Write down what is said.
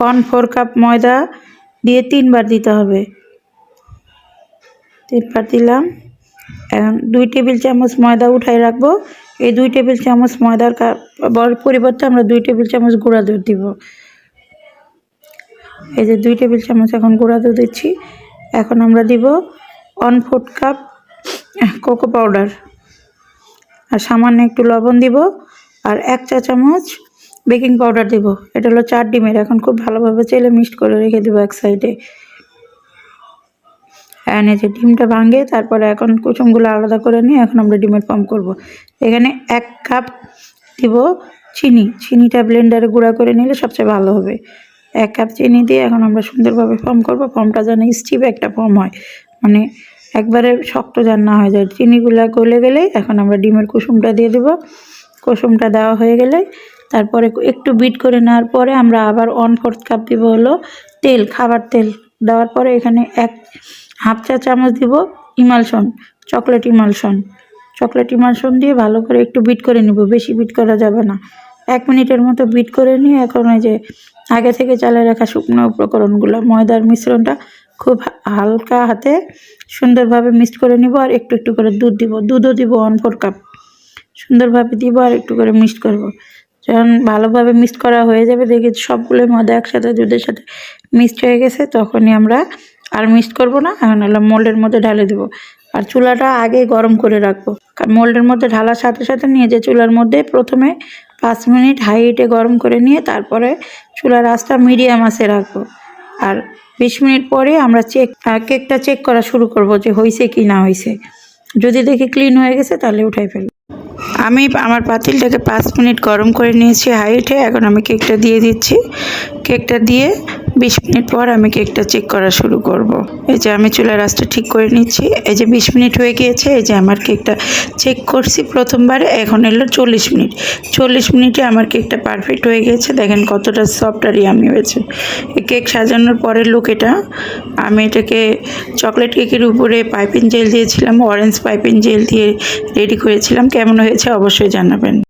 1/4 cup ময়দা দিয়ে 3 বার দিতে হবে। 3 বার দিলাম। এখন 2 টেবিল চামচ ময়দা উঠাই রাখবো। এই 2 টেবিল চামচ ময়দার পরিবর্তে আমরা 2 টেবিল চামচ গুঁড়া দুধ দিব। এই যে 2 টেবিল চামচ এখন গুঁড়া দুধ দিচ্ছি। এখন আমরা দিব 1/4 কাপ কোকো পাউডার, আর সামান্য একটু লবণ দিব, আর 1 চা চামচ বেকিং পাউডার দিব। এটা হলো 4 ডিমের। এখন খুব ভালোভাবে চেলে মিক্সড করে রেখে দিব এক সাইডে। এই যে ডিমটা ভাঙে, তারপরে এখন কুসুমগুলো আলাদা করে নিয়ে এখন আমরা ডিমের ফর্ম করব। এখানে 1 কাপ দিব চিনি। চিনিটা ব্লেন্ডারে গুঁড়া করে নিলে সবচেয়ে ভালো হবে। 1 কাপ চিনি দিয়ে এখন আমরা সুন্দরভাবে ফর্ম করব। ফর্মটা যেন স্টিভ একটা ফর্ম হয়, মানে একবারে শক্ত যেন না হয়ে যায়। চিনিগুলা গলে গেলেই এখন আমরা ডিমের কুসুমটা দিয়ে দেব। কুসুমটা দেওয়া হয়ে গেলে তারপরে একটু বিট করে নেওয়ার পরে আমরা আবার 1/4 কাপ দিব হলো তেল, খাবার তেল। দেওয়ার পরে এখানে 1/2 চা চামচ দিব emulsion, chocolate emulsion. Chocolate emulsion দিয়ে ভালো করে একটু বিট করে নিব, বেশি বিট করা যাবে না। 1 মিনিটের মতো বিট করে নিয়ে এখন ওই যে আগে থেকে চালে রাখা শুকনো উপকরণগুলো, ময়দার মিশ্রণটা খুব হালকা হাতে সুন্দরভাবে মিক্সড করে নিব। আর একটু একটু করে দুধ দিব, দুধও দিব 1/4 কাপ। সুন্দরভাবে দিব আর একটু করে মিক্সড করব। যখন ভালোভাবে মিক্সড করা হয়ে যাবে, দেখি সবগুলো ময়দা একসাথে দুধের সাথে মিক্সড হয়ে গেছে, তখনই আমরা আর মিক্সড করব না। এখন হলো মোল্ডের মধ্যে ঢালে দেব। আর চুলাটা আগে গরম করে রাখবো। মোল্ডের মধ্যে ঢালার সাথে সাথে নিয়ে যে চুলার মধ্যে প্রথমে 5 মিনিট হাই হিটে গরম করে নিয়ে তারপরে চুলার আঁচটা মিডিয়াম আঁচে রাখবো। আর 20 মিনিট পরে আমরা কেকটা চেক করা শুরু করব যে হয়েছে কি না হয়েছে। যদি দেখি ক্লিন হয়ে গেছে তাহলে উঠাই ফেলব। আমি আমার পাতিলটাকে 5 মিনিট গরম করে নিয়েছি হাই হিটে। এখন আমি কেকটা দিয়ে দিচ্ছি। কেকটা দিয়ে 20 মিনিট পর আমি কেকটা চেক করা শুরু করব। এই যে আমি চুলার আঁচটা ঠিক করে নিচ্ছি। এই যে 20 মিনিট হয়ে গিয়েছে। এই যে আমার কেকটা চেক করছি প্রথমবারে। এখন এলো 40 মিনিট। 40 মিনিটে আমার কেকটা পারফেক্ট হয়ে গেছে। দেখেন কতটা সফট আর ইয়ামি হয়েছে। এই কেক সাজানোর পরের লুক এটা। আমি এটাকে চকলেট কেকের উপরে পাইপিং জেল দিয়েছিলাম, অরেঞ্জ পাইপিং জেল দিয়ে রেডি করেছিলাম। কেমন হয়েছে অবশ্যই জানাবেন।